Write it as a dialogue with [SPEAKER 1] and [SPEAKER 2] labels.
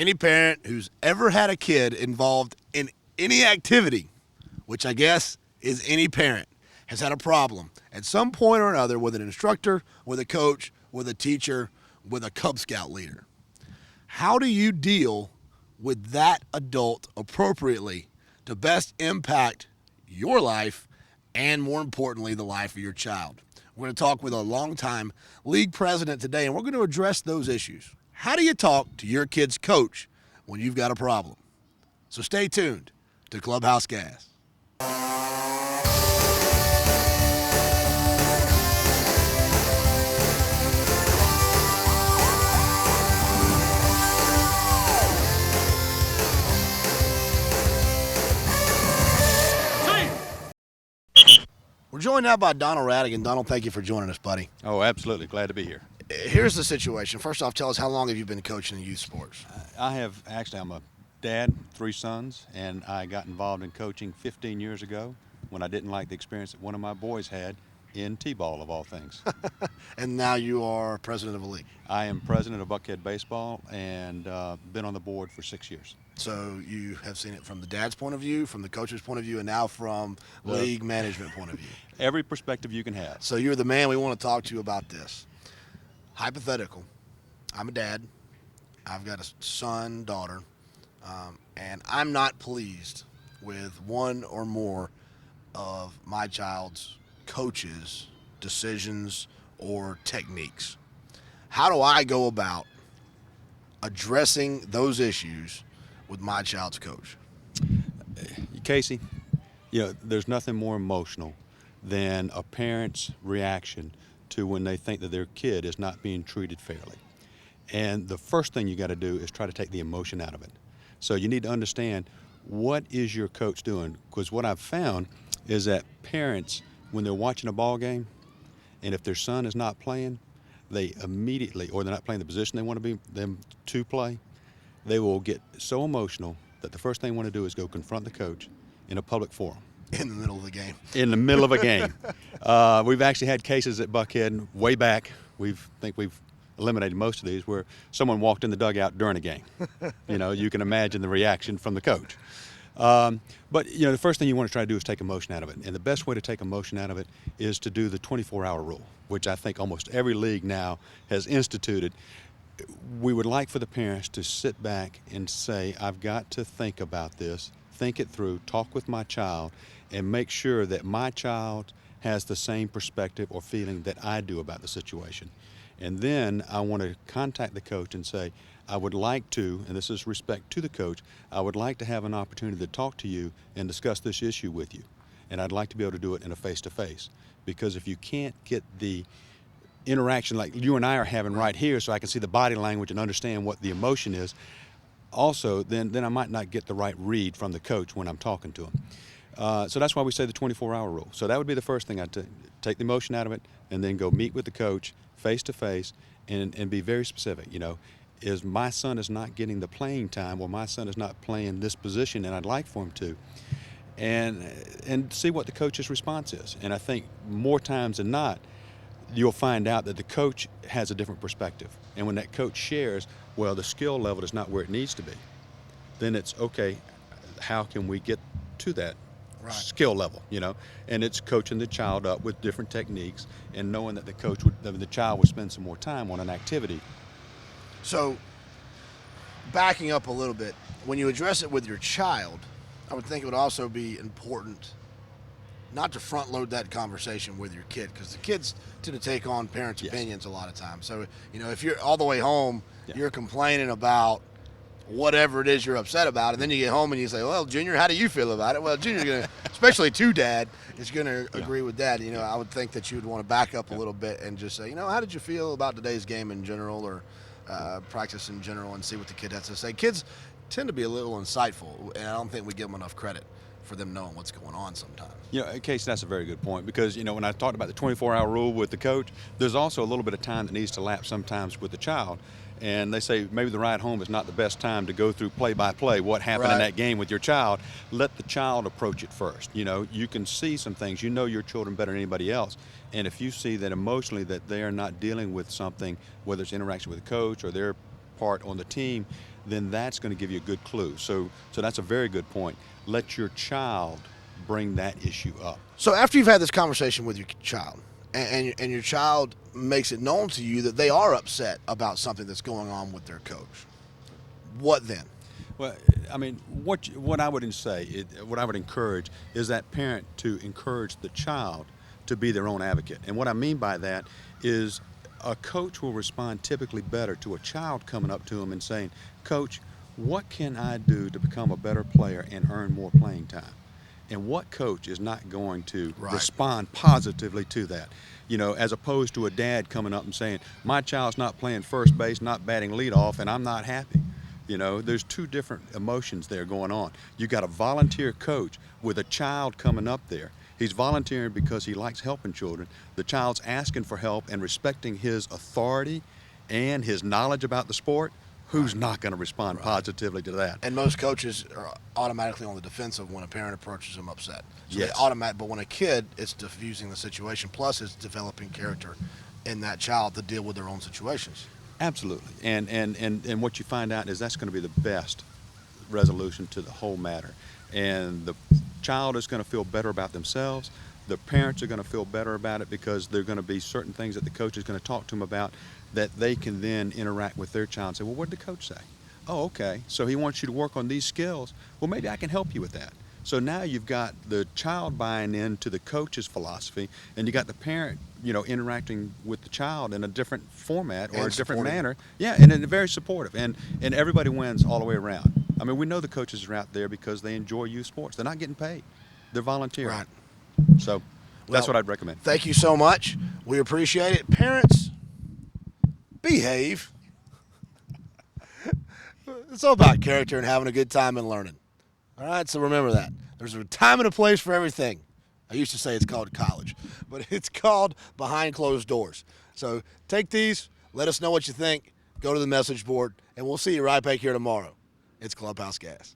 [SPEAKER 1] Any parent who's ever had a kid involved in any activity, which I guess is any parent, has had a problem at some point or another with an instructor, with a coach, with a teacher, with a Cub Scout leader. How do you deal with that adult appropriately to best impact your life and, more importantly, the life of your child? We're going to talk with a longtime league president today, and we're going to address those issues. How do you talk to your kid's coach when you've got a problem? So stay tuned to Clubhouse Gas. We're joined now by Donal Ratigan. Donald, thank you for joining us, buddy.
[SPEAKER 2] Oh, absolutely. Glad to be here.
[SPEAKER 1] Here's the situation. First off, tell us, how long have you been coaching in youth sports?
[SPEAKER 2] I'm a dad, 3 sons, and I got involved in coaching 15 years ago when I didn't like the experience that one of my boys had in T-ball, of all things.
[SPEAKER 1] And now you are president of a league.
[SPEAKER 2] I am president of Buckhead Baseball and been on the board for 6 years.
[SPEAKER 1] So you have seen it from the dad's point of view, from the coach's point of view, and now from league management point of view.
[SPEAKER 2] Every perspective you can have.
[SPEAKER 1] So you're the man we want to talk to about this. Hypothetical. I'm a dad. I've got a son, daughter, and I'm not pleased with one or more of my child's coaches' decisions or techniques. How do I go about addressing those issues with my child's coach?
[SPEAKER 2] Casey, there's nothing more emotional than a parent's reaction to when they think that their kid is not being treated fairly. And the first thing you got to do is try to take the emotion out of it. So you need to understand, what is your coach doing? Because what I've found is that parents, when they're watching a ball game, and if their son is not playing, they immediately, or they're not playing the position they want them to play, they will get so emotional that the first thing they want to do is go confront the coach in a public forum.
[SPEAKER 1] In the middle of the game.
[SPEAKER 2] In the middle of a game. We've actually had cases at Buckhead way back. Think we've eliminated most of these, where someone walked in the dugout during a game. You can imagine the reaction from the coach. But the first thing you want to try to do is take emotion out of it. And the best way to take emotion out of it is to do the 24-hour rule, which I think almost every league now has instituted. We would like for the parents to sit back and say, I've got to think about this, think it through, talk with my child, and make sure that my child has the same perspective or feeling that I do about the situation. And then I want to contact the coach and say, I would like to, and this is respect to the coach, I would like to have an opportunity to talk to you and discuss this issue with you. And I'd like to be able to do it in a face-to-face. Because if you can't get the interaction like you and I are having right here, so I can see the body language and understand what the emotion is, also, then I might not get the right read from the coach when I'm talking to him. So that's why we say the 24-hour rule. So that would be the first thing. I'd take the emotion out of it and then go meet with the coach face-to-face and be very specific. Is my son is not getting the playing time, or my son is not playing this position and I'd like for him to. And see what the coach's response is. And I think more times than not, you'll find out that the coach has a different perspective. And when that coach shares, well, the skill level is not where it needs to be, then it's okay, how can we get to that skill level, and it's coaching the child up with different techniques and knowing that the child would spend some more time on an activity.
[SPEAKER 1] So backing up a little bit, when you address it with your child, I would think it would also be important not to front load that conversation with your kid, because the kids tend to take on parents' opinions a lot of times. So, if you're all the way home, you're complaining about whatever it is you're upset about, and then you get home and you say, well, Junior, how do you feel about it? Well, Junior's going to, especially to Dad, is going to agree with Dad. I would think that you would want to back up a little bit and just say, how did you feel about today's game in general, or practice in general, and see what the kid has to say. Kids tend to be a little insightful, and I don't think we give them enough credit for them knowing what's going on sometimes.
[SPEAKER 2] Casey, that's a very good point, because when I talked about the 24-hour rule with the coach, there's also a little bit of time that needs to lapse sometimes with the child. And they say maybe the ride home is not the best time to go through play-by-play what happened in that game with your child. Let the child approach it first. You can see some things. Your children better than anybody else. And if you see that emotionally that they are not dealing with something, whether it's interaction with a coach or their part on the team, then that's going to give you a good clue. So that's a very good point. Let your child bring that issue up.
[SPEAKER 1] So after you've had this conversation with your child, and your child makes it known to you that they are upset about something that's going on with their coach, what then?
[SPEAKER 2] Well, I mean, what I would say, what I would encourage is that parent to encourage the child to be their own advocate. And what I mean by that is a coach will respond typically better to a child coming up to him and saying, "Coach, what can I do to become a better player and earn more playing time?" And what coach is not going to respond positively to that? You know, as opposed to a dad coming up and saying, "My child's not playing first base, not batting leadoff, and I'm not happy." You know, there's two different emotions there going on. You got a volunteer coach with a child coming up there. He's volunteering because he likes helping children. The child's asking for help and respecting his authority and his knowledge about the sport. Who's not going to respond positively to that?
[SPEAKER 1] And most coaches are automatically on the defensive when a parent approaches them upset. So
[SPEAKER 2] Yes.
[SPEAKER 1] but when a kid, it's diffusing the situation, plus it's developing character in that child to deal with their own situations.
[SPEAKER 2] Absolutely. And what you find out is that's going to be the best resolution to the whole matter. And the child is going to feel better about themselves. The parents are going to feel better about it because there are going to be certain things that the coach is going to talk to them about that they can then interact with their child and say, "Well, what did the coach say?" "Oh, okay. So he wants you to work on these skills. Well, maybe I can help you with that." So now you've got the child buying into the coach's philosophy, and you got the parent, interacting with the child in a different format or
[SPEAKER 1] And
[SPEAKER 2] a different
[SPEAKER 1] supportive.
[SPEAKER 2] manner. Yeah, and very supportive, and everybody wins all the way around. I mean, we know the coaches are out there because they enjoy youth sports. They're not getting paid; they're volunteering.
[SPEAKER 1] Right.
[SPEAKER 2] So that's
[SPEAKER 1] Well,
[SPEAKER 2] what I'd recommend.
[SPEAKER 1] Thank you so much. We appreciate it. Parents, behave. It's all about character and having a good time and learning. All right, so remember that. There's a time and a place for everything. I used to say it's called college, but it's called behind closed doors. So take these, let us know what you think, go to the message board, and we'll see you right back here tomorrow. It's Clubhouse Gas.